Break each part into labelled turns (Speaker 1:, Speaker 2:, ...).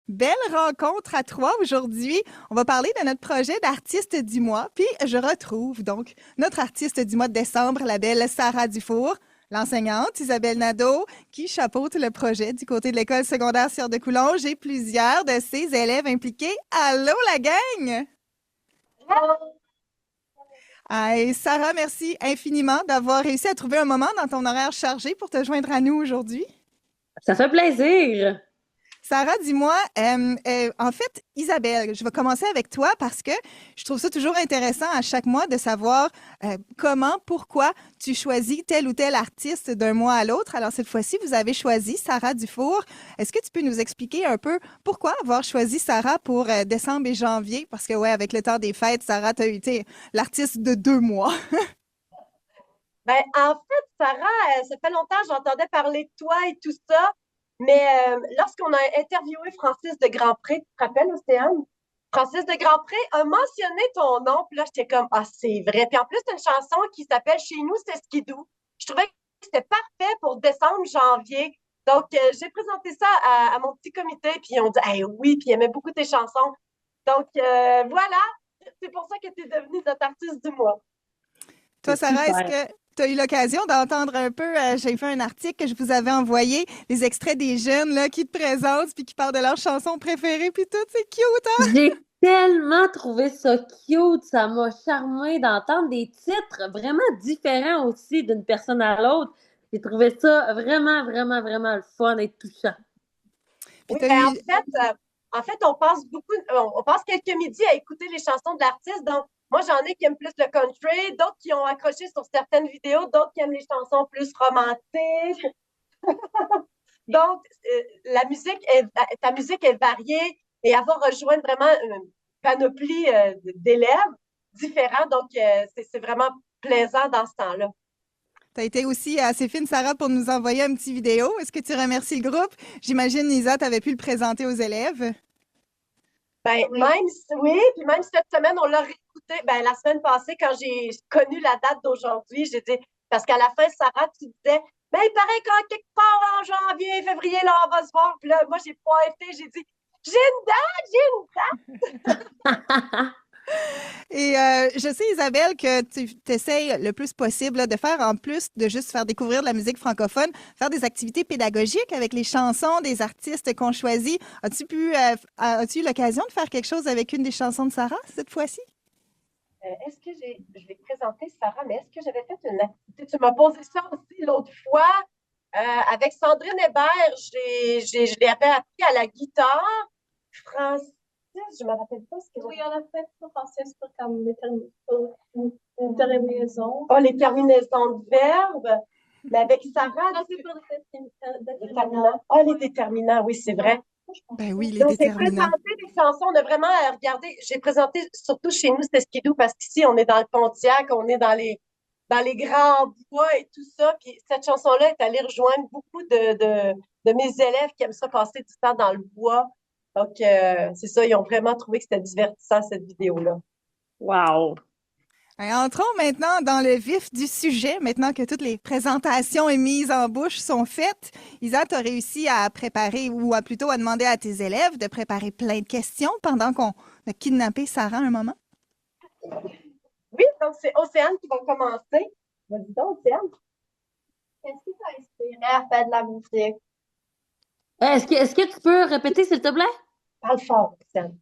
Speaker 1: Belle rencontre à trois aujourd'hui. On va parler de notre projet d'artiste du mois. Puis je retrouve donc notre artiste du mois de décembre, la belle Sarah Dufour, l'enseignante Isabelle Nadeau, qui chapeaute le projet du côté de l'école secondaire Sieur de Coulonges et plusieurs de ses élèves impliqués. Allô la gang! Hey, Sarah, merci infiniment d'avoir réussi à trouver un moment dans ton horaire chargé pour te joindre à nous aujourd'hui.
Speaker 2: Ça fait plaisir.
Speaker 1: Sarah, dis-moi, en fait, Isabelle, je vais commencer avec toi parce que je trouve ça toujours intéressant à chaque mois de savoir comment, pourquoi tu choisis tel ou tel artiste d'un mois à l'autre. Alors, cette fois-ci, vous avez choisi Sarah Dufour. Est-ce que tu peux nous expliquer un peu pourquoi avoir choisi Sarah pour décembre et janvier? Parce que, ouais, avec le temps des fêtes, Sarah, tu as été l'artiste de 2 mois.
Speaker 3: En fait, Sarah, ça fait longtemps que j'entendais parler de toi et tout ça, mais lorsqu'on a interviewé Francis de Grandpré, tu te rappelles, Océane? Francis de Grandpré a mentionné ton nom, puis là, j'étais comme, ah, c'est vrai. Puis en plus, c'est une chanson qui s'appelle Chez nous, c'est Skidoo. Je trouvais que c'était parfait pour décembre, janvier. Donc, j'ai présenté ça à mon petit comité, puis ils ont dit, hey, oui, puis ils aimaient beaucoup tes chansons. Donc, voilà, c'est pour ça que tu es devenue notre artiste du mois.
Speaker 1: Toi,
Speaker 2: C'est
Speaker 1: Sarah, est-ce
Speaker 2: super.
Speaker 1: que tu as eu l'occasion d'entendre un peu, j'ai fait un article que je vous avais envoyé, les extraits des jeunes là, qui te présentent puis qui parlent de leurs chansons préférées puis tout, c'est cute, hein?
Speaker 2: J'ai tellement trouvé ça cute. Ça m'a charmé d'entendre des titres vraiment différents aussi d'une personne à l'autre. J'ai trouvé ça vraiment, vraiment, vraiment le fun et touchant.
Speaker 1: Puis
Speaker 3: Oui,
Speaker 1: tu as eu,
Speaker 3: en fait, on passe on passe quelques midis à écouter les chansons de l'artiste. Donc, moi, j'en ai qui aiment plus le country, d'autres qui ont accroché sur certaines vidéos, d'autres qui aiment les chansons plus romantiques. Donc, ta musique est variée et elle va rejoindre vraiment une panoplie d'élèves différents. Donc, c'est vraiment plaisant dans ce temps-là.
Speaker 1: t'as été aussi assez fine, Sarah, pour nous envoyer un petit vidéo. Est-ce que tu remercies le groupe? J'imagine, Lisa, tu avais pu le présenter aux élèves.
Speaker 3: Oui, puis même cette semaine, on l'a réécouté. La semaine passée, quand j'ai connu la date d'aujourd'hui, j'ai dit, parce qu'à la fin, Sarah, tu disais, il paraît qu'en quelque part en janvier, février, là, on va se voir. Puis là, moi, j'ai pointé, j'ai dit, j'ai une date, j'ai une
Speaker 1: Et je sais, Isabelle, que tu essayes le plus possible là, de faire, en plus de juste faire découvrir de la musique francophone, faire des activités pédagogiques avec les chansons des artistes qu'on choisit. As-tu eu l'occasion de faire quelque chose avec une des chansons de Sarah cette fois-ci?
Speaker 3: Je vais te présenter Sarah, mais est-ce que j'avais fait une activité? Tu m'as posé ça aussi l'autre fois. Avec Sandrine Hébert, je l'ai appris à la guitare. Francis, je ne me rappelle pas ce que
Speaker 4: Oui, on a fait ça, Francis, pour une terminaison.
Speaker 3: Oh, les terminaisons de verbes. Mais avec Sarah,
Speaker 4: Non, c'est pour
Speaker 3: les déterminants. Ah, les déterminants, oui, c'est vrai.
Speaker 1: Ben oui, les
Speaker 3: Donc, j'ai
Speaker 1: déterminants.
Speaker 3: présenté des chansons, on a vraiment regardé. J'ai présenté surtout chez nous, c'était Skidoo, parce qu'ici, on est dans le Pontiac, on est dans les grands bois et tout ça. Puis cette chanson-là est allée rejoindre beaucoup de mes élèves qui aiment ça passer du temps dans le bois. Donc, c'est ça, ils ont vraiment trouvé que c'était divertissant, cette vidéo-là.
Speaker 2: Wow.
Speaker 1: Et entrons maintenant dans le vif du sujet, maintenant que toutes les présentations et mises en bouche sont faites. Isa, tu as réussi à préparer, ou plutôt à demander à tes élèves de préparer plein de questions pendant qu'on a kidnappé Sarah un moment.
Speaker 3: Oui, donc c'est Océane qui va commencer. Vas-y donc, Océane.
Speaker 4: Qu'est-ce qui t'a inspiré à faire de la musique?
Speaker 2: Est-ce que tu peux répéter, s'il te plaît?
Speaker 3: Parle fort, Océane.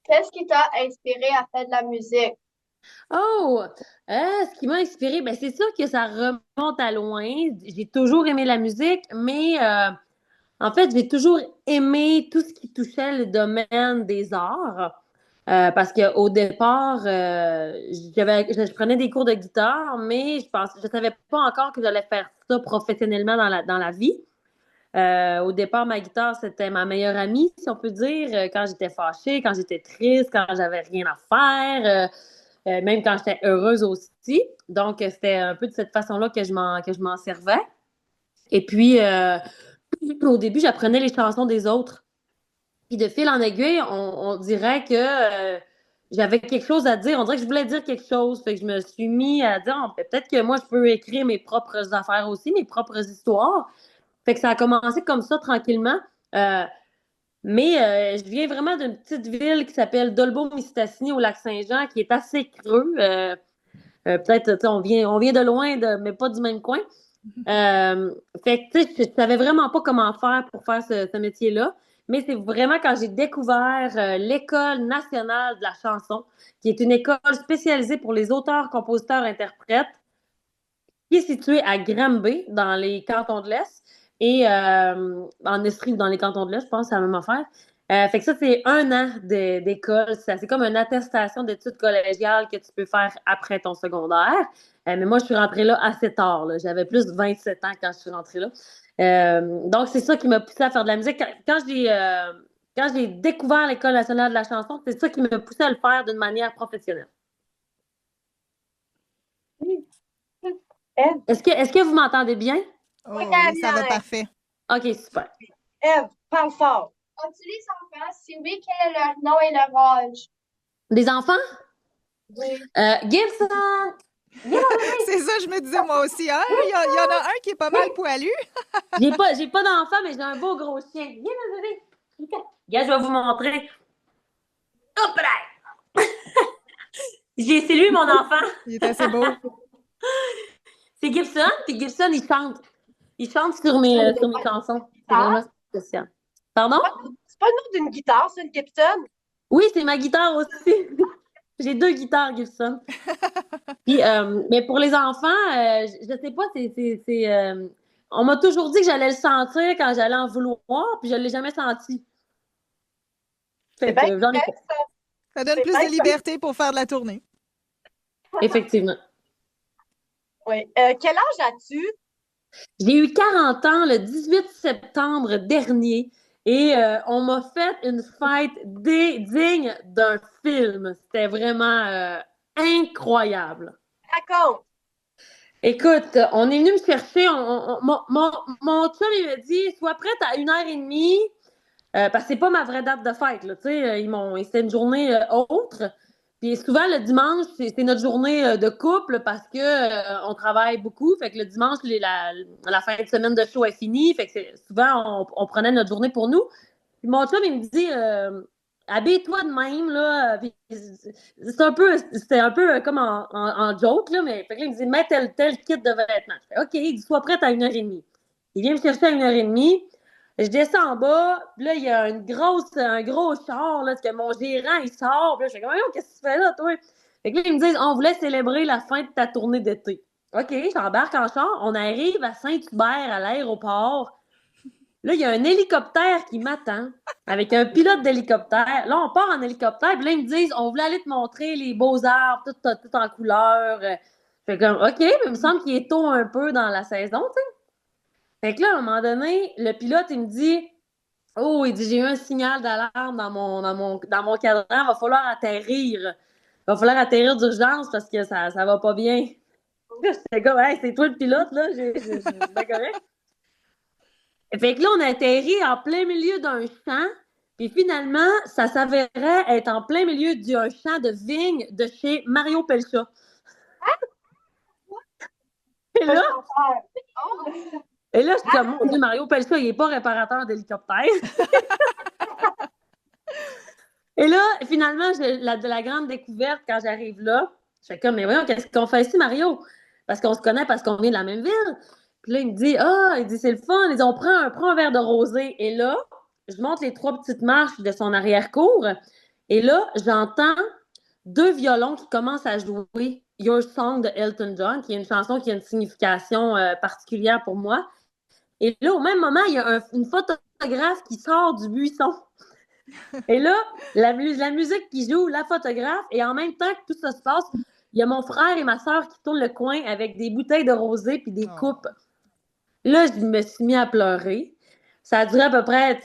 Speaker 4: Qu'est-ce qui t'a inspiré à faire de la musique?
Speaker 2: Oh, ce qui m'a inspiré, ben c'est sûr que ça remonte à loin. J'ai toujours aimé la musique, mais en fait, j'ai toujours aimé tout ce qui touchait le domaine des arts. Parce qu'au départ, je prenais des cours de guitare, mais je savais pas encore que j'allais faire ça professionnellement dans la vie. Au départ, ma guitare, c'était ma meilleure amie, si on peut dire, quand j'étais fâchée, quand j'étais triste, quand j'avais rien à faire, même quand j'étais heureuse aussi. Donc, c'était un peu de cette façon-là que je m'en servais. Et puis, au début, j'apprenais les chansons des autres. Puis de fil en aiguille, on dirait que j'avais quelque chose à dire. On dirait que je voulais dire quelque chose. Fait que je me suis mis à dire, peut-être que moi, je peux écrire mes propres affaires aussi, mes propres histoires. Fait que ça a commencé comme ça, tranquillement. Euh, Mais je viens vraiment d'une petite ville qui s'appelle Dolbeau-Mistassini au Lac-Saint-Jean, qui est assez creux. Peut-être, tu sais, on vient de loin, mais pas du même coin. Fait que, tu sais, je savais vraiment pas comment faire pour faire ce métier-là. Mais c'est vraiment quand j'ai découvert l'École nationale de la chanson, qui est une école spécialisée pour les auteurs, compositeurs, interprètes, qui est située à Granby, dans les cantons de l'Est, et en Estrie, dans les cantons de l'Est, je pense, c'est la même affaire. Fait que ça, c'est 1 an d'école. C'est comme une attestation d'études collégiales que tu peux faire après ton secondaire. Mais moi, je suis rentrée là assez tard. Là. J'avais plus de 27 ans quand je suis rentrée là. Donc, c'est ça qui m'a poussée à faire de la musique. Quand j'ai découvert l'École nationale de la chanson, c'est ça qui m'a poussée à le faire d'une manière professionnelle.
Speaker 3: Ève,
Speaker 2: Est-ce que vous m'entendez bien?
Speaker 1: Oh,
Speaker 3: Oui,
Speaker 1: oui, ça va
Speaker 3: bien.
Speaker 1: parfait.
Speaker 2: OK, super.
Speaker 3: Ève, parle fort.
Speaker 4: As-tu les enfants? Si oui, quel est leur nom et leur âge?
Speaker 2: Des enfants?
Speaker 4: Oui.
Speaker 2: Gibson!
Speaker 1: C'est ça, je me disais moi aussi. Hein? Il y en a un qui est pas mal poilu.
Speaker 2: J'ai pas d'enfant, mais j'ai un beau gros chien. Viens, mon bébé. Regarde, je vais vous montrer. Hop là! C'est lui, mon enfant.
Speaker 1: Il est assez beau.
Speaker 2: C'est Gibson, puis Gibson, il chante. Il chante sur mes chansons. C'est vraiment spécial. Pardon?
Speaker 3: C'est pas le nom d'une guitare, c'est une Gibson.
Speaker 2: Oui, c'est ma guitare aussi. J'ai 2 guitares Gibson. Puis, mais pour les enfants, je sais pas, on m'a toujours dit que j'allais le sentir quand j'allais en vouloir, puis je l'ai jamais senti.
Speaker 3: C'est
Speaker 2: Fait
Speaker 3: bien
Speaker 2: que j'en ai
Speaker 3: correct,
Speaker 2: pas.
Speaker 3: ça.
Speaker 1: Ça donne
Speaker 3: C'est
Speaker 1: plus
Speaker 3: bien
Speaker 1: de liberté pour faire de la tournée.
Speaker 2: Effectivement.
Speaker 3: Oui. Quel âge as-tu?
Speaker 2: J'ai eu 40 ans le 18 septembre dernier et on m'a fait une fête digne d'un film. C'était vraiment incroyable.
Speaker 3: Raconte.
Speaker 2: Écoute, on est venu me chercher. Mon chum, il m'a dit, sois prête à 1h30, parce que c'est pas ma vraie date de fête. Là, tu sais, c'était une journée autre. Puis souvent, le dimanche, c'est notre journée de couple parce que on travaille beaucoup. Fait que le dimanche, la fin de semaine de show est finie. Fait que souvent, on prenait notre journée pour nous. Puis mon chum, il me dit habille-toi de même, là. Puis c'était un peu comme en joke, là, mais fait que là, il me dit mets tel kit de vêtements. Je fais OK, il dit sois prête à 1h30. Il vient me chercher à 1h30. Je descends en bas, puis là, il y a un gros char, là, parce que mon gérant, il sort, puis là, je fais comme, qu'est-ce que tu fais là, toi? Fait que là, ils me disent, on voulait célébrer la fin de ta tournée d'été. OK, j'embarque en char, on arrive à Saint-Hubert, à l'aéroport. Là, il y a un hélicoptère qui m'attend, avec un pilote d'hélicoptère. Là, on part en hélicoptère, puis là, ils me disent, on voulait aller te montrer les beaux arbres, tout en couleur. Je fais comme, OK, mais il me semble qu'il est tôt un peu dans la saison, tu sais. Fait que là, à un moment donné, le pilote, il me dit, oh, il dit, j'ai eu un signal d'alarme dans mon cadran, il va falloir atterrir. Il va falloir atterrir d'urgence parce que ça va pas bien. Là, j'étais comme, hey, c'est toi le pilote, là, c'est pas correct. Fait que là, on a atterri en plein milieu d'un champ, puis finalement, ça s'avérait être en plein milieu d'un champ de vignes de chez Mario Pelcha. Et là, je suis comme, mon Dieu, Mario Pelcha, il n'est pas réparateur d'hélicoptère. Et là, finalement, de la grande découverte, quand j'arrive là, je fais comme, mais voyons, qu'est-ce qu'on fait ici, Mario? Parce qu'on se connaît, parce qu'on vient de la même ville. Puis là, il me dit, c'est le fun. Il dit, on prend un verre de rosé. Et là, je monte les 3 petites marches de son arrière-cour. Et là, j'entends 2 violons qui commencent à jouer Your Song de Elton John, qui est une chanson qui a une signification particulière pour moi. Et là, au même moment, il y a une photographe qui sort du buisson. Et là, la musique qui joue, la photographe, et en même temps que tout ça se passe, il y a mon frère et ma soeur qui tournent le coin avec des bouteilles de rosé puis des coupes. Là, je me suis mis à pleurer. Ça a duré à peu près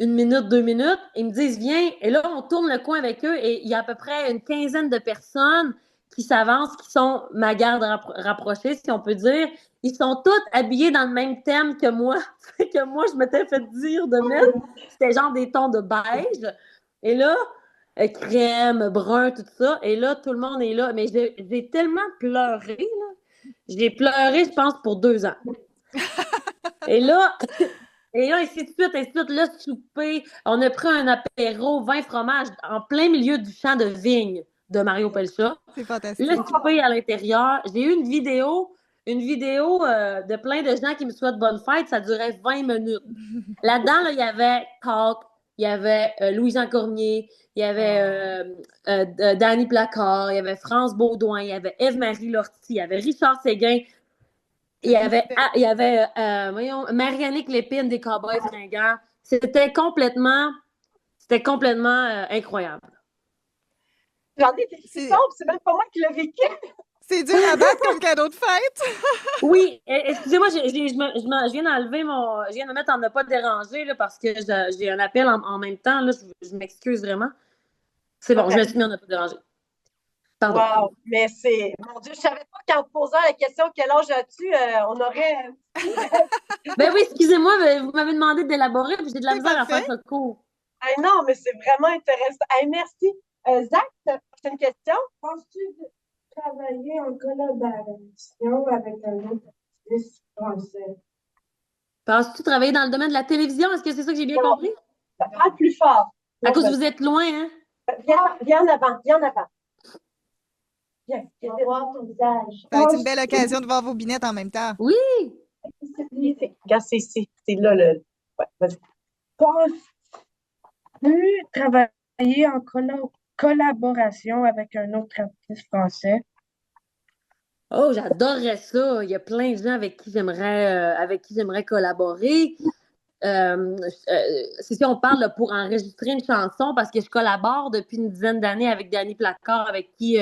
Speaker 2: 1 minute, 2 minutes. Ils me disent, viens. Et là, on tourne le coin avec eux et il y a à peu près une quinzaine de personnes qui s'avancent, qui sont ma garde rapprochée, si on peut dire. Ils sont tous habillés dans le même thème que moi. Que moi, je m'étais fait dire de mettre. C'était genre des tons de beige. Et là, crème, brun, tout ça. Et là, tout le monde est là. Mais j'ai tellement pleuré, là. J'ai pleuré, je pense, pour 2 ans. Et là, Et là, ainsi de suite, le souper. On a pris un apéro, 20 fromages, en plein milieu du champ de vigne de Mario Pelcha.
Speaker 1: C'est
Speaker 2: Le
Speaker 1: fantastique.
Speaker 2: souper à l'intérieur. J'ai eu une vidéo de plein de gens qui me souhaitent bonne fête. Ça durait 20 minutes. Là-dedans, là, il y avait Coq, il y avait Louis-Jean Cormier, il y avait Danny Placard, il y avait France Baudouin, il y avait Ève-Marie Lortie, il y avait Richard Séguin, voyons, Marianne Lépine des Cowboys fringants. C'était complètement incroyable.
Speaker 3: J'en ai des frissons, c'est même pas moi qui l'ai vécu.
Speaker 1: C'est dur à battre comme cadeau de fête.
Speaker 2: Oui, excusez-moi, je viens d'enlever je viens de mettre en ne pas déranger là, parce que j'ai un appel en même temps. Là, je m'excuse vraiment. C'est bon,
Speaker 3: Okay.
Speaker 2: je me suis mis en ne pas déranger. Pardon.
Speaker 3: Wow, mais mon Dieu, je savais pas qu'en te posant la question quel âge as-tu, on aurait.
Speaker 2: Ben oui, excusez-moi, vous m'avez demandé d'élaborer, puis j'ai de la misère à faire ça court.
Speaker 3: Hey, non, mais c'est vraiment intéressant. Hey, merci. Zach, c'est une question.
Speaker 4: Penses-tu travailler en collaboration avec un autre artiste français?
Speaker 2: Penses-tu travailler dans le domaine de la télévision? Est-ce que c'est ça que j'ai bien compris?
Speaker 3: Parle plus fort.
Speaker 2: À cause que vous êtes loin, hein?
Speaker 3: Viens en avant, viens en avant. Viens,
Speaker 4: Pour voir ton visage.
Speaker 1: Ça va être une belle occasion de voir vos binettes en même temps.
Speaker 2: Oui!
Speaker 3: Regarde, c'est là, Ouais, vas-y.
Speaker 4: Penses-tu travailler en collaboration avec un autre artiste français?
Speaker 2: Oh, j'adorerais ça. Il y a plein de gens avec qui j'aimerais collaborer. C'est si on parle là, pour enregistrer une chanson, parce que je collabore depuis une dizaine d'années avec Danny Placard, avec qui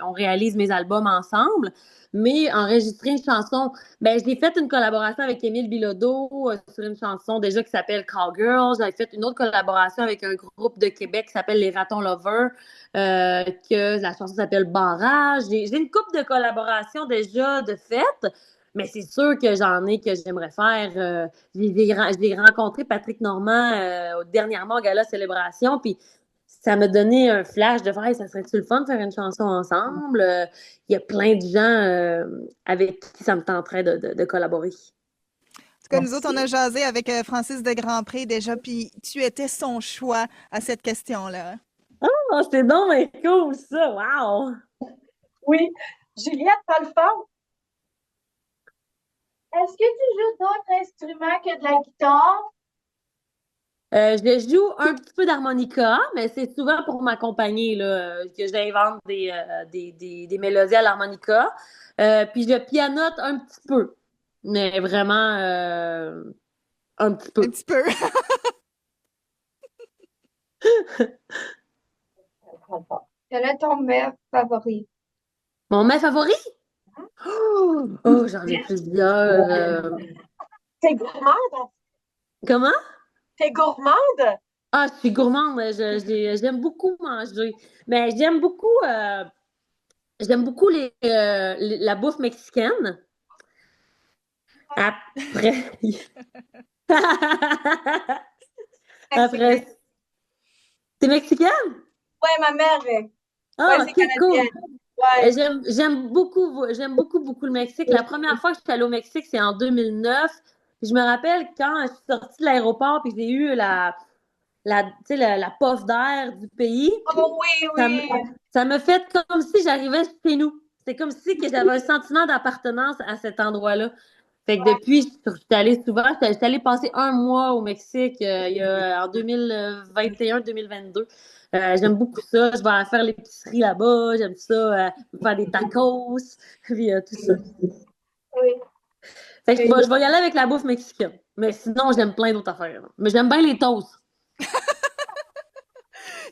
Speaker 2: on réalise mes albums ensemble. Mais enregistrer une chanson, j'ai fait une collaboration avec Émile Bilodeau sur une chanson déjà qui s'appelle Cowgirls. J'avais fait une autre collaboration avec un groupe de Québec qui s'appelle Les Ratons Lovers, que la chanson s'appelle Barrage. J'ai une couple de collaborations déjà de faites. Mais c'est sûr que j'en ai que j'aimerais faire. J'ai rencontré Patrick Normand dernièrement au Gala Célébration, puis ça m'a donné un flash de faire hey, ça serait-tu le fun de faire une chanson ensemble? Il y a plein de gens avec qui ça me tenterait de collaborer.
Speaker 1: En tout cas, nous autres, on a jasé avec Francis de Grandpré déjà, puis tu étais son choix à cette question-là.
Speaker 2: Oh, c'est donc cool, ça! Wow!
Speaker 3: Oui. Juliette Palfond.
Speaker 4: Est-ce que tu joues d'autres instruments que de la guitare?
Speaker 2: Je joue un petit peu d'harmonica, mais c'est souvent pour m'accompagner là, que j'invente des mélodies à l'harmonica. Puis je pianote un petit peu, mais vraiment un petit peu.
Speaker 1: Un petit peu.
Speaker 4: Quel est ton mets favori?
Speaker 2: Mon mets favori? Oh, j'en ai plusieurs.
Speaker 3: T'es gourmande?
Speaker 2: Comment?
Speaker 3: T'es gourmande?
Speaker 2: Ah, je suis gourmande. J'aime beaucoup manger. Mais j'aime beaucoup la bouffe mexicaine. Après. Après. T'es mexicaine?
Speaker 3: Ouais, ma mère.
Speaker 2: Ah,
Speaker 3: c'est
Speaker 2: ok, cool.
Speaker 3: Ouais.
Speaker 2: J'aime beaucoup le Mexique. La première fois que je suis allée au Mexique, c'est en 2009. Puis je me rappelle quand je suis sortie de l'aéroport puis j'ai eu la puff d'air du pays.
Speaker 3: Oh oui.
Speaker 2: Ça me fait comme si j'arrivais chez nous. C'est comme si que j'avais un sentiment d'appartenance à cet endroit-là. Fait que depuis, je suis allée souvent. Je suis allée passer un mois au Mexique en 2021-2022. J'aime beaucoup ça. Je vais faire l'épicerie là-bas. J'aime ça. Faire des tacos. Puis tout ça.
Speaker 4: Oui.
Speaker 2: Fait que je vais y aller avec la bouffe mexicaine. Mais sinon, j'aime plein d'autres affaires. Mais j'aime bien les toasts.
Speaker 1: Il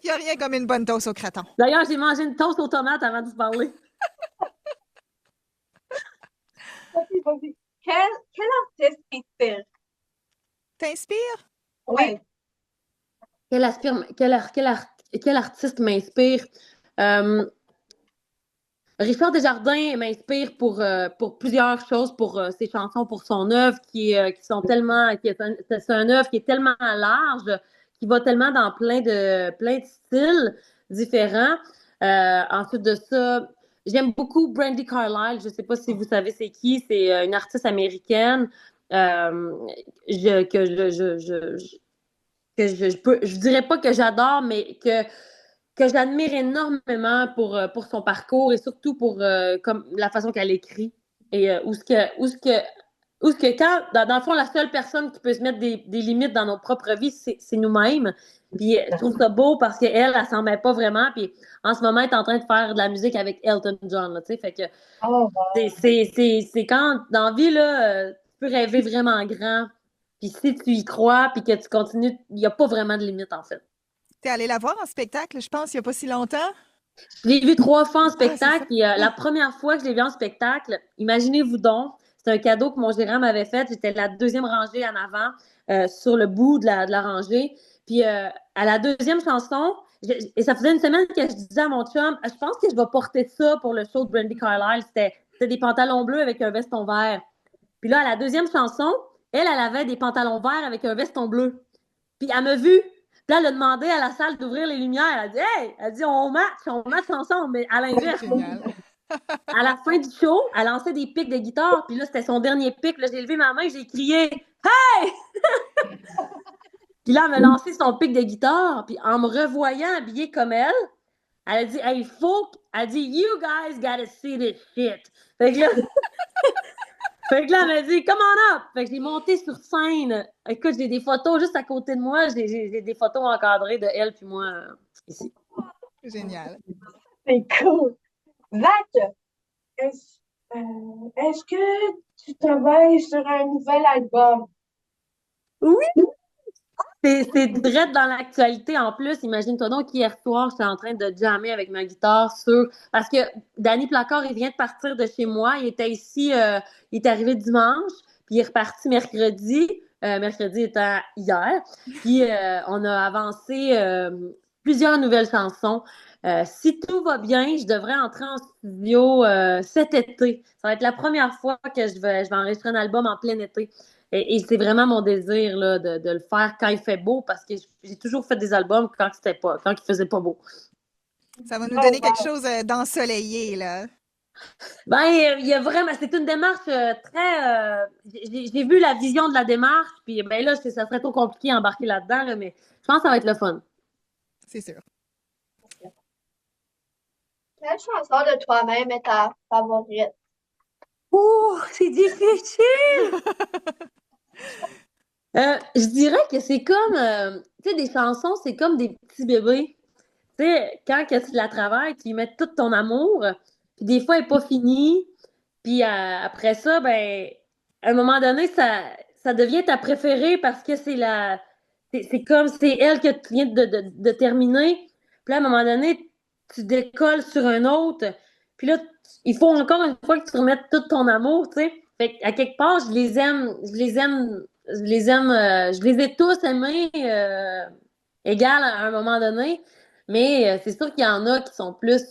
Speaker 1: n'y a rien comme une bonne toast au craton.
Speaker 2: D'ailleurs, j'ai mangé une toast aux tomates avant de vous parler.
Speaker 3: Vas-y. Quel artiste t'inspire?
Speaker 1: T'inspires?
Speaker 3: Oui.
Speaker 2: Quel artiste m'inspire? Richard Desjardins m'inspire pour plusieurs choses, pour ses chansons, pour son œuvre c'est une œuvre qui est tellement large, qui va tellement dans plein de styles différents. Ensuite de ça, j'aime beaucoup Brandi Carlile. Je ne sais pas si vous savez c'est qui. C'est une artiste américaine que je dirais pas que j'adore, mais que j'admire énormément pour son parcours et surtout pour comme la façon qu'elle écrit et où ce que quand, dans le fond, la seule personne qui peut se mettre des limites dans nos propres vies, c'est nous-mêmes. Puis je trouve ça beau parce elle s'en met pas vraiment. Puis en ce moment, elle est en train de faire de la musique avec Elton John, là, tu sais. Fait que
Speaker 3: Oh,
Speaker 2: c'est quand, dans la vie, là, tu peux rêver vraiment grand. Puis si tu y crois, puis que tu continues, il n'y a pas vraiment de limite, en fait.
Speaker 1: T'es allé la voir en spectacle, je pense, il n'y a pas si longtemps.
Speaker 2: Je l'ai vu 3 fois en
Speaker 1: Ah, c'est
Speaker 2: spectacle.
Speaker 1: ça.
Speaker 2: Puis, la première fois que je l'ai vu en spectacle, imaginez-vous donc, c'est un cadeau que mon gérant m'avait fait. J'étais la deuxième rangée en avant, sur le bout de la rangée. Puis à la deuxième chanson, et ça faisait une semaine que je disais à mon chum, je pense que je vais porter ça pour le show de Brandy Carlisle. C'était des pantalons bleus avec un veston vert. Puis là, à la deuxième chanson, elle avait des pantalons verts avec un veston bleu. Puis elle m'a vu. Puis là, elle a demandé à la salle d'ouvrir les lumières. Elle a dit, hey, elle dit, on match ensemble, mais à l'inverse.
Speaker 1: Génial.
Speaker 2: À la fin du show, elle lançait des pics de guitare. Puis là, c'était son dernier pic. Là, j'ai levé ma main, j'ai crié, hey! Puis là, elle m'a lancé son pic de guitare. Puis en me revoyant habillée comme elle a dit, hey, elle a dit, you guys gotta see this shit. Fait que là, elle m'a dit, come on up! Fait que j'ai monté sur scène. Écoute, j'ai des photos juste à côté de moi. J'ai des photos encadrées de elle puis moi ici.
Speaker 1: Génial.
Speaker 3: c'est cool. Zach,
Speaker 4: Est-ce est-ce que tu travailles sur un nouvel album?
Speaker 2: Oui! C'est direct dans l'actualité en plus. Imagine-toi donc qu'hier soir, j'étais en train de jammer avec ma guitare sur. Parce que Danny Placard, il vient de partir de chez moi. Il était ici, il est arrivé dimanche, puis il est reparti mercredi. Mercredi étant hier. Puis on a avancé plusieurs nouvelles chansons. Si tout va bien, je devrais entrer en studio cet été. Ça va être la première fois que je vais enregistrer un album en plein été. Et c'est vraiment mon désir là, de le faire quand il fait beau parce que j'ai toujours fait des albums quand il faisait pas beau.
Speaker 1: Ça va nous
Speaker 3: oh,
Speaker 1: donner quelque
Speaker 3: wow.
Speaker 1: chose d'ensoleillé, là.
Speaker 2: Ben, il y a vraiment, c'est une démarche très. J'ai vu la vision de la démarche, puis ben là, ça serait trop compliqué d'embarquer là-dedans, là, mais je pense que ça va être le fun.
Speaker 1: C'est sûr.
Speaker 5: Quelle chanson de toi-même est ta favorite?
Speaker 2: Oh, c'est difficile! Je dirais que c'est comme, tu sais, des chansons, c'est comme des petits bébés. Tu sais, quand que tu la travailles, tu y mets tout ton amour, puis des fois, elle n'est pas finie, puis après ça, ben, à un moment donné, ça devient ta préférée parce que c'est comme, c'est elle que tu viens de terminer, puis là, à un moment donné, tu décolles sur un autre, puis là, il faut encore une fois que tu remettes tout ton amour, tu sais. Fait qu'à quelque part, je les ai tous aimés égal à un moment donné, mais c'est sûr qu'il y en a qui sont plus.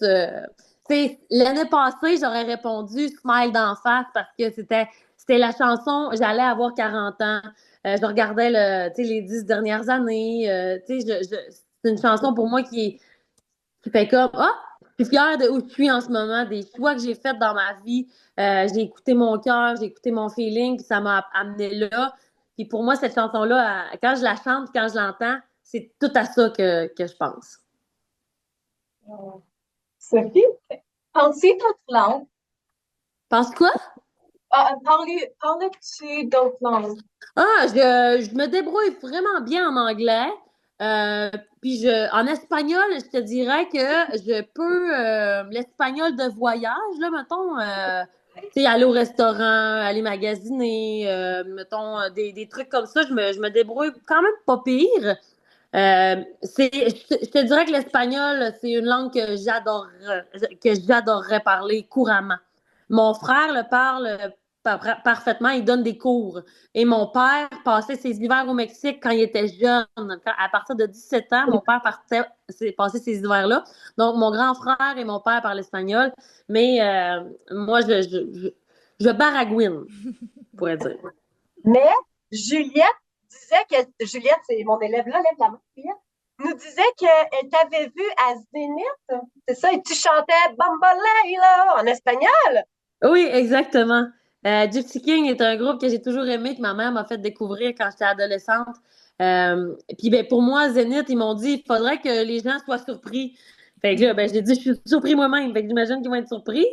Speaker 2: L'année passée, j'aurais répondu Smile d'en face parce que c'était la chanson J'allais avoir 40 ans. Je regardais les 10 dernières années. C'est une chanson pour moi qui fait comme je suis fière de où je suis en ce moment, des choix que j'ai faits dans ma vie. J'ai écouté mon cœur, j'ai écouté mon feeling, puis ça m'a amené là. Puis pour moi, cette chanson-là, quand je la chante, quand je l'entends, c'est tout à ça que je pense.
Speaker 3: Sophie,
Speaker 5: Penses-tu d'autres langues?
Speaker 2: Penses quoi?
Speaker 5: Parles-tu d'autres langues?
Speaker 2: Je me débrouille vraiment bien en anglais. Puis en espagnol, je te dirais que je peux l'espagnol de voyage, là, mettons, tu sais, aller au restaurant, aller magasiner, mettons, des trucs comme ça, je me débrouille quand même pas pire. Je te dirais que l'espagnol, c'est une langue que j'adorerais parler couramment. Mon frère le parle parfaitement, il donne des cours. Et mon père passait ses hivers au Mexique quand il était jeune. À partir de 17 ans, mon père passait ces hivers-là. Donc, mon grand frère et mon père parlent espagnol. Mais moi, je baragouine, on pourrait dire.
Speaker 3: mais Juliette disait que Juliette, c'est mon élève là, lève la main, Juliette, nous disait qu'elle t'avait vu à Zénith. C'est ça, et tu chantais Bambalela en espagnol.
Speaker 2: Oui, exactement. Gypsy King est un groupe que j'ai toujours aimé, que ma mère m'a fait découvrir quand j'étais adolescente. Puis ben, pour moi, Zénith, ils m'ont dit il faudrait que les gens soient surpris. Fait que là, ben, j'ai dit je suis surpris moi-même. Fait que j'imagine qu'ils vont être surpris.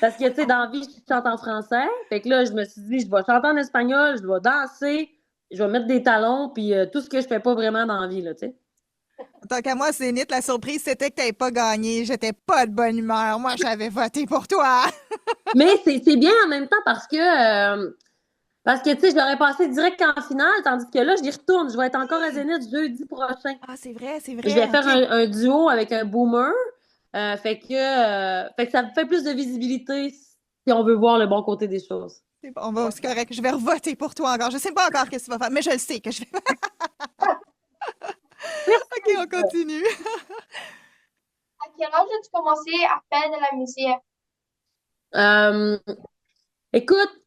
Speaker 2: Parce que, tu sais, dans la vie, je chante en français. Fait que là, je me suis dit, je vais chanter en espagnol, je vais danser, je vais mettre des talons, puis tout ce que je fais pas vraiment dans la vie, là, tu sais.
Speaker 1: Tant qu'à moi, Zénith, la surprise, c'était que tu n'avais pas gagné. J'étais pas de bonne humeur. Moi, j'avais voté pour toi.
Speaker 2: Mais c'est bien en même temps parce que, tu sais, je l'aurais passé direct en finale, tandis que là, j'y retourne. Je vais être encore à Zénith jeudi prochain.
Speaker 1: Ah, c'est vrai, c'est
Speaker 2: Je
Speaker 1: vrai.
Speaker 2: vais faire
Speaker 1: OK.
Speaker 2: un duo avec un boomer. Fait que ça me fait plus de visibilité si on veut voir le bon côté des choses.
Speaker 1: C'est bon, c'est correct. Je vais revoter pour toi encore. Je sais pas encore ce que tu vas faire, mais je le sais que je vais. OK, on continue.
Speaker 5: À quel âge as-tu commencé à faire de la musique?
Speaker 2: Euh, Écoute,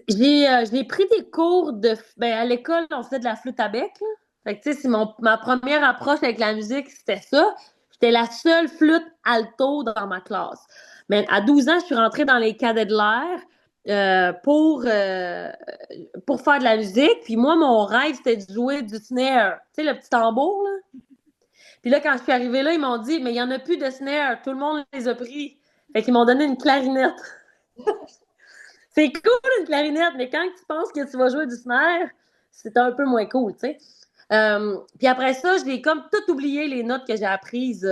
Speaker 2: j'ai pris des cours à l'école, on faisait de la flûte à bec, là. Fait que, tu sais, ma première approche avec la musique, c'était ça. J'étais la seule flûte alto dans ma classe. Mais à 12 ans, je suis rentrée dans les cadets de l'air pour faire de la musique. Puis moi, mon rêve, c'était de jouer du snare. Tu sais, le petit tambour, là. Puis là, quand je suis arrivée là, ils m'ont dit, mais il n'y en a plus de snare. Tout le monde les a pris. Fait qu'ils m'ont donné une clarinette. C'est cool une clarinette, mais quand tu penses que tu vas jouer du snare, c'est un peu moins cool, tu sais. Puis après ça, j'ai comme tout oublié les notes que j'ai apprises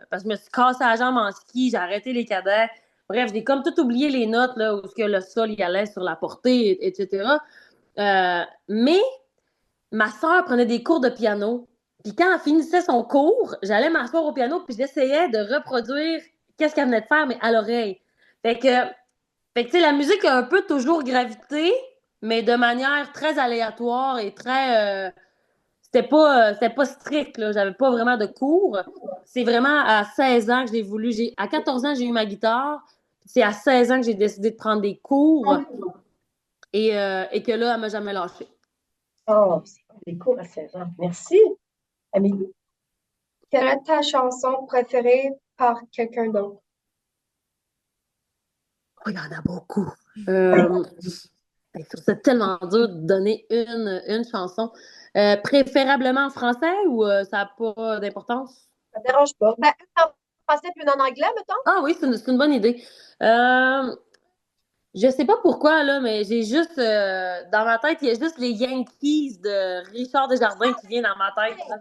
Speaker 2: parce que je me suis cassé la jambe en ski, j'ai arrêté les cadets. Bref, j'ai comme tout oublié les notes là, où que le sol y allait sur la portée, etc. Mais ma soeur prenait des cours de piano. Puis quand elle finissait son cours, j'allais m'asseoir au piano puis j'essayais de reproduire qu'est-ce qu'elle venait de faire, mais à l'oreille. Fait que tu sais, la musique a un peu toujours gravité, mais de manière très aléatoire et très. C'était pas strict, là. J'avais pas vraiment de cours. C'est vraiment à 16 ans que j'ai voulu. À 14 ans, j'ai eu ma guitare. C'est à 16 ans que j'ai décidé de prendre des cours et que là, elle m'a jamais lâché.
Speaker 3: Oh, c'est des cours à 16 ans. Merci, Amélie.
Speaker 5: Quelle est ta chanson préférée par quelqu'un d'autre?
Speaker 2: Oh, il y en a beaucoup. C'est tellement dur de donner une chanson. Préférablement en français ou ça n'a pas d'importance?
Speaker 3: Ça ne dérange pas. Ben, une en français puis une en anglais, mettons.
Speaker 2: Ah oui, c'est une bonne idée. Je sais pas pourquoi, là, mais j'ai juste dans ma tête, il y a juste les Yankees de Richard Desjardins qui vient dans ma tête, là.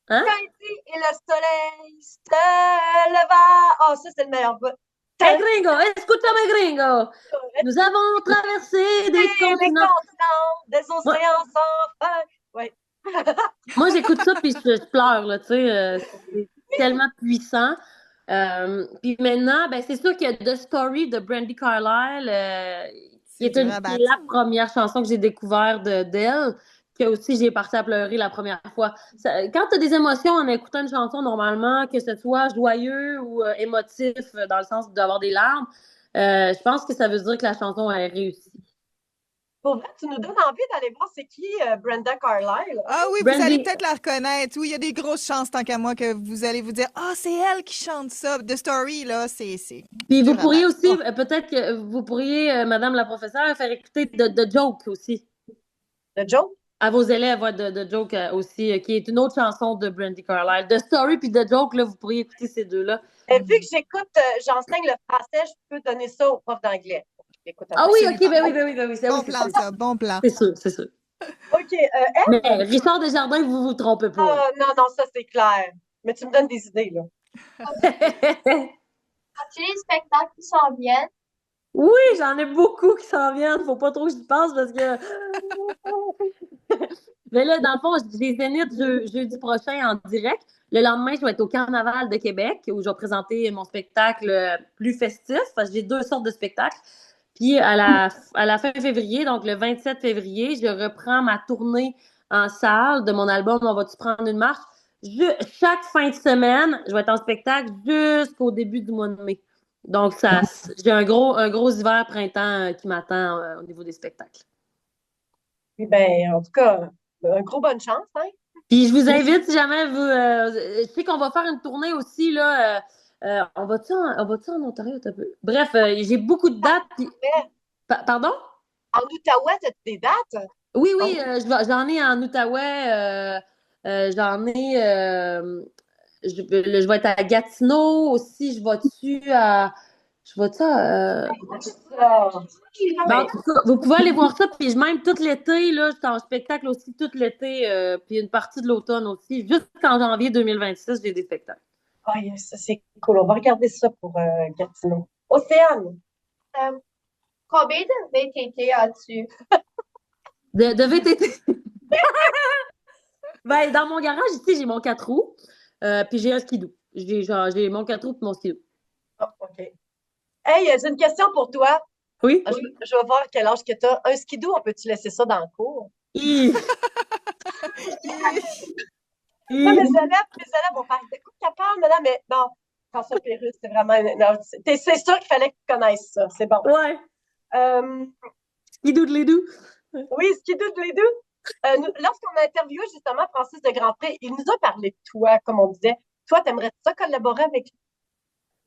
Speaker 2: Hein?
Speaker 3: Quand il dit et le soleil se leva. Oh, ça, c'est le meilleur bout.
Speaker 2: Hey gringo, escúchame gringo! Nous avons traversé des
Speaker 3: Les
Speaker 2: continents.
Speaker 3: continents, des océans sans fin. Oui.
Speaker 2: Moi, j'écoute ça puis je pleure, là, tu sais. C'est tellement puissant. Puis maintenant, ben, c'est sûr qu'il y a The Story de Brandy Carlile, qui est la première chanson que j'ai découverte d'elle, que aussi j'ai parti à pleurer la première fois. Quand tu as des émotions en écoutant une chanson, normalement, que ce soit joyeux ou émotif, dans le sens d'avoir des larmes, je pense que ça veut dire que la chanson a réussi.
Speaker 3: Pour vrai, tu nous donnes envie d'aller voir c'est qui Brenda Carlile.
Speaker 1: Ah oui,
Speaker 2: Brandy...
Speaker 1: vous allez peut-être la reconnaître. Oui, il y a des grosses chances, tant qu'à moi, que vous allez vous dire « Ah, c'est elle qui chante ça. » The Story, là, c'est...
Speaker 2: Puis vous pourriez aussi, peut-être que vous pourriez, Madame la professeure, faire écouter The Joke aussi.
Speaker 3: The Joke?
Speaker 2: À vos élèves, de Joke aussi, qui est une autre chanson de Brandy Carlile. The Story puis The Joke, là, vous pourriez écouter ces deux-là.
Speaker 3: Vu que j'écoute, j'enseigne le français, je peux donner ça au prof d'anglais.
Speaker 2: Ah oui, ok, ben oui.
Speaker 1: Bon plan, ça, bon plan.
Speaker 2: C'est sûr.
Speaker 3: OK,
Speaker 2: mais Richard Desjardins, vous vous trompez pas.
Speaker 3: Non, ça c'est clair. Mais tu me donnes des idées, là.
Speaker 5: As-tu des spectacles qui s'en viennent?
Speaker 2: Oui, j'en ai beaucoup qui s'en viennent. Faut pas trop que j'y pense parce que... Mais là, dans le fond, j'ai Zénith jeudi prochain en direct. Le lendemain, je vais être au Carnaval de Québec où je vais présenter mon spectacle plus festif parce que j'ai 2 sortes de spectacles. Puis à la fin février, donc le 27 février, je reprends ma tournée en salle de mon album « On va-tu prendre une marche ». Chaque fin de semaine, je vais être en spectacle jusqu'au début du mois de mai. Donc, j'ai un gros hiver-printemps qui m'attend au niveau des spectacles.
Speaker 3: Puis ben, en tout cas, un gros bonne chance, hein?
Speaker 2: Puis je vous invite, si jamais vous... je sais qu'on va faire une tournée aussi, là. On va-tu en Ontario un peu? Bref, j'ai beaucoup de dates. Puis... Pardon?
Speaker 3: En Outaouais, t'as des dates?
Speaker 2: Oui,
Speaker 3: En-
Speaker 2: oui, j'en ai en Outaouais, j'en ai, je vais être à Gatineau aussi, je vais-tu
Speaker 3: Ça.
Speaker 2: ben, en
Speaker 3: Ben,
Speaker 2: tout cas, vous pouvez aller voir ça, puis même tout l'été, là, j'étais en spectacle aussi tout l'été, puis une partie de l'automne aussi. Jusqu'en janvier 2026, j'ai des spectacles.
Speaker 3: ah, yes, ça, c'est cool. On va regarder ça pour Gatineau. Océane,
Speaker 5: Euh, Combien de VTT as-tu?
Speaker 2: De VTT. Ben, dans mon garage, ici, j'ai mon 4 roues, puis j'ai un skidoo. J'ai mon 4 roues puis mon skidoo.
Speaker 3: oh, OK. Hey, j'ai une question pour toi.
Speaker 2: Oui?
Speaker 3: Je vais voir quel âge que tu as. Un skidoo, on peut-tu laisser ça dans le cours?
Speaker 2: Hi,
Speaker 3: Là,
Speaker 2: hi.
Speaker 3: mes élèves vont faire de quoi qu'elle parle, madame? Mais non, François Pérusse, c'est vraiment. Non, c'est sûr qu'il fallait que tu connaisses ça. C'est bon.
Speaker 2: Ouais,
Speaker 3: Euh,
Speaker 2: skidoo de les deux.
Speaker 3: oui, skidoo de les deux. Lorsqu'on a interviewé justement Francis de Grandpré, il nous a parlé de toi, comme on disait. Toi, t'aimerais ça collaborer avec lui?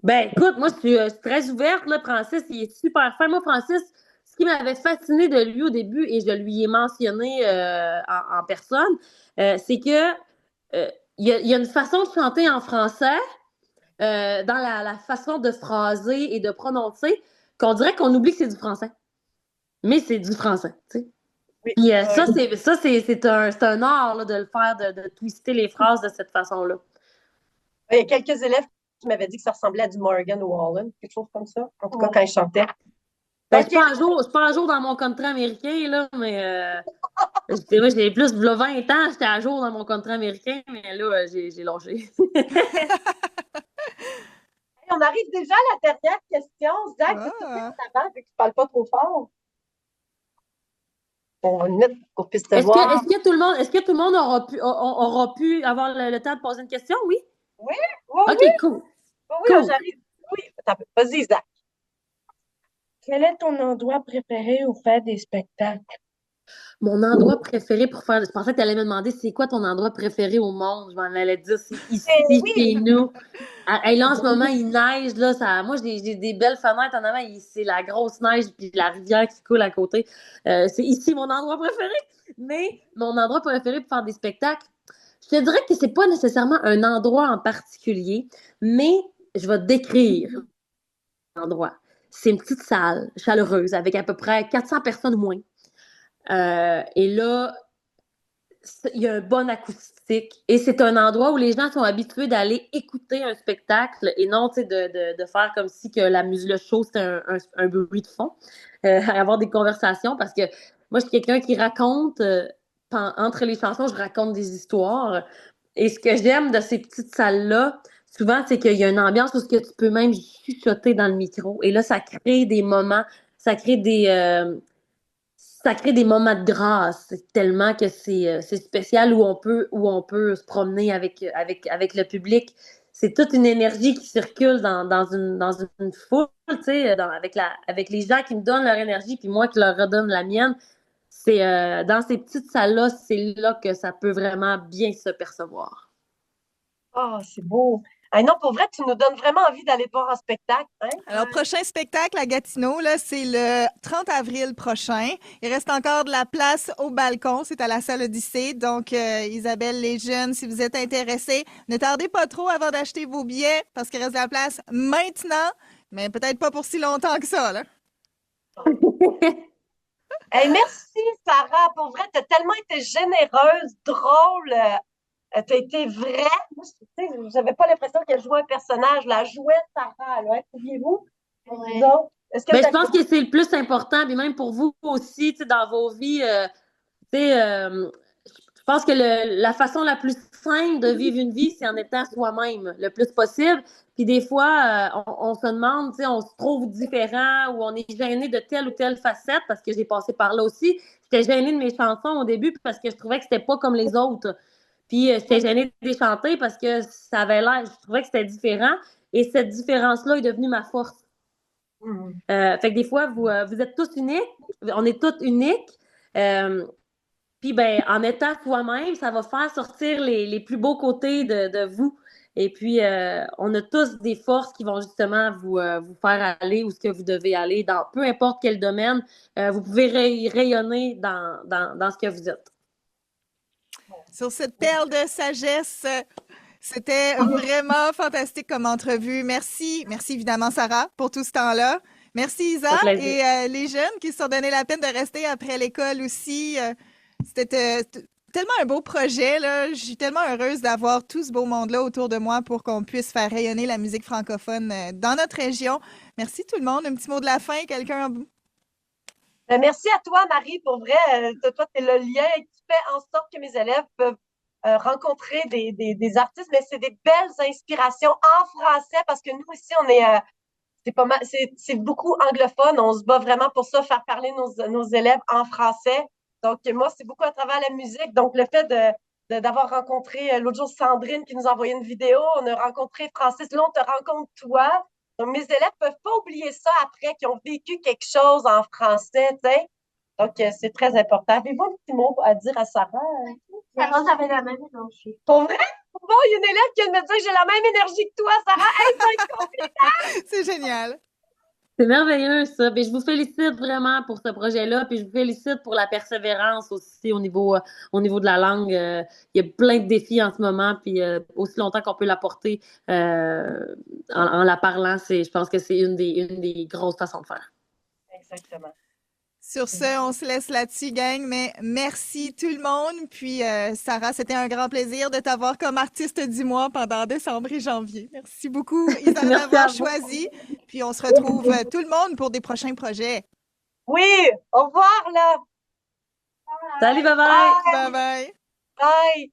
Speaker 2: Ben, écoute, moi, je suis très ouverte, là. Francis, il est super fin. Moi, Francis, ce qui m'avait fasciné de lui au début, et je lui ai mentionné en personne, c'est que il y a une façon de chanter en français, dans la façon de phraser et de prononcer, qu'on dirait qu'on oublie que c'est du français. Mais c'est du français, tu sais.
Speaker 3: Oui.
Speaker 2: Puis c'est un art là, de le faire, de twister les phrases de cette façon-là.
Speaker 3: Il y a quelques élèves qui m'avaient dit que ça ressemblait à du Morgan Wallen, quelque chose comme ça. En tout cas, quand il chantait.
Speaker 2: Ben,
Speaker 3: OK.
Speaker 2: je suis pas à jour dans mon country américain, là, mais moi, j'ai plus de 20 ans, j'étais à jour dans mon country américain, mais là, j'ai lâché.
Speaker 3: On arrive déjà à la dernière question. Zach, veux-tu te
Speaker 1: Ah.
Speaker 3: mettre en avant vu que tu ne parles pas trop fort? On va le mettre pour qu'on puisse te voir.
Speaker 2: Est-ce que tout le monde aura pu avoir le temps de poser une question? Oui?
Speaker 3: Oui, oui,
Speaker 2: OK,
Speaker 3: oui,
Speaker 2: cool.
Speaker 3: oui, oui,
Speaker 2: Cool.
Speaker 3: j'arrive. Oui, attends un peu. Vas-y, Zach.
Speaker 4: Quel est ton endroit préféré où faire des spectacles?
Speaker 2: Mon endroit préféré pour faire. Je pensais que tu allais me demander c'est quoi ton endroit préféré au monde. Je m'en allais dire c'est ici, chez
Speaker 3: Oui,
Speaker 2: nous. Hey, là, en ce moment, il neige. Là, moi, j'ai des belles fenêtres en avant. C'est la grosse neige puis la rivière qui coule à côté. C'est ici mon endroit préféré. Mais mon endroit préféré pour faire des spectacles, je te dirais que c'est pas nécessairement un endroit en particulier, mais je vais te décrire l'endroit. C'est une petite salle chaleureuse avec à peu près 400 personnes ou moins. Et là, il y a un bon acoustique et c'est un endroit où les gens sont habitués d'aller écouter un spectacle et non de faire comme si que le show c'était un bruit de fond, avoir des conversations parce que moi je suis quelqu'un qui raconte entre les chansons, je raconte des histoires et ce que j'aime de ces petites salles-là, souvent c'est qu'il y a une ambiance où ce que tu peux même chuchoter dans le micro et là ça crée des moments, ça crée des moments de grâce tellement que c'est spécial où on peut se promener avec le public. C'est toute une énergie qui circule dans une foule, tu sais, avec les gens qui me donnent leur énergie puis moi qui leur redonne la mienne. C'est dans ces petites salles-là, c'est là que ça peut vraiment bien se percevoir.
Speaker 3: ah, c'est beau. Ah, non, pour vrai, tu nous donnes vraiment envie d'aller te voir en spectacle. Hein?
Speaker 1: Alors, prochain spectacle à Gatineau, là, c'est le 30 avril prochain. Il reste encore de la place au balcon. C'est à la salle Odyssée. Donc, Isabelle, les jeunes, si vous êtes intéressés, ne tardez pas trop avant d'acheter vos billets parce qu'il reste de la place maintenant, mais peut-être pas pour si longtemps que ça, là.
Speaker 3: Hey, merci, Sarah. Pour vrai, tu as tellement été généreuse, drôle. Tu as été vraie. Moi, j'avais pas l'impression qu'elle jouait un personnage. La jouait Sarah, là. Hein, trouviez-vous?
Speaker 5: Ouais.
Speaker 3: Vous autres? Est-ce que
Speaker 2: Ben,
Speaker 3: vous
Speaker 2: je
Speaker 3: avez...
Speaker 2: pense que c'est le plus important, puis même pour vous aussi, tu sais, dans vos vies, tu sais, je pense que la façon la plus simple de vivre une vie, c'est en étant soi-même le plus possible. Puis des fois, on se demande, tu sais, on se trouve différent ou on est gêné de telle ou telle facette parce que j'ai passé par là aussi. J'étais gênée de mes chansons au début parce que je trouvais que c'était pas comme les autres. Puis j'étais gênée de les chanter parce que ça avait l'air, je trouvais que c'était différent. Et cette différence-là est devenue ma force. Fait que des fois, vous êtes tous uniques, on est tous uniques. Euh, Puis ben, en étant soi-même, ça va faire sortir les plus beaux côtés de vous. Et puis, on a tous des forces qui vont justement vous faire aller où ce que vous devez aller, dans peu importe quel domaine. Vous pouvez rayonner dans ce que vous êtes.
Speaker 1: Sur cette perle de sagesse, c'était vraiment fantastique comme entrevue. Merci. Merci évidemment, Sarah, pour tout ce temps-là. Merci, Isa, et les jeunes qui se sont donné la peine de rester après l'école aussi. C'était tellement un beau projet, là. Je suis tellement heureuse d'avoir tout ce beau monde-là autour de moi pour qu'on puisse faire rayonner la musique francophone dans notre région. Merci tout le monde. Un petit mot de la fin, quelqu'un?
Speaker 3: Merci à toi, Marie, pour vrai. Toi, tu es le lien et tu fais en sorte que mes élèves peuvent rencontrer des artistes, mais c'est des belles inspirations en français parce que nous aussi, on est c'est pas mal, c'est beaucoup anglophone. On se bat vraiment pour ça, faire parler nos élèves en français. Donc, moi, c'est beaucoup à travers la musique. Donc, le fait d'avoir rencontré l'autre jour Sandrine qui nous a envoyé une vidéo, on a rencontré Francis, là, on te rencontre toi. Donc, mes élèves peuvent pas oublier ça après, qu'ils ont vécu quelque chose en français, tu sais. Donc, c'est très important. Avez-vous un petit mot à dire à Sarah?
Speaker 5: Sarah, ça fait la même énergie.
Speaker 3: Pour vrai? Bon, il y a une élève qui vient de me dire que j'ai la même énergie que toi, Sarah. Hey, ça va être compliqué!
Speaker 1: C'est génial.
Speaker 2: C'est merveilleux, ça. Puis je vous félicite vraiment pour ce projet-là. Puis je vous félicite pour la persévérance aussi au niveau de la langue. Il y a plein de défis en ce moment. Puis aussi longtemps qu'on peut l'apporter en la parlant, je pense que c'est une des grosses façons de faire.
Speaker 3: Exactement.
Speaker 1: Sur ce, on se laisse là-dessus, gang, mais merci tout le monde. Puis, Sarah, c'était un grand plaisir de t'avoir comme artiste du mois pendant décembre et janvier. Merci beaucoup, Isa, d'avoir choisi. Puis, on se retrouve tout le monde pour des prochains projets.
Speaker 3: Oui, au revoir, là.
Speaker 2: Salut, bye-bye.
Speaker 1: Bye-bye.
Speaker 3: Bye.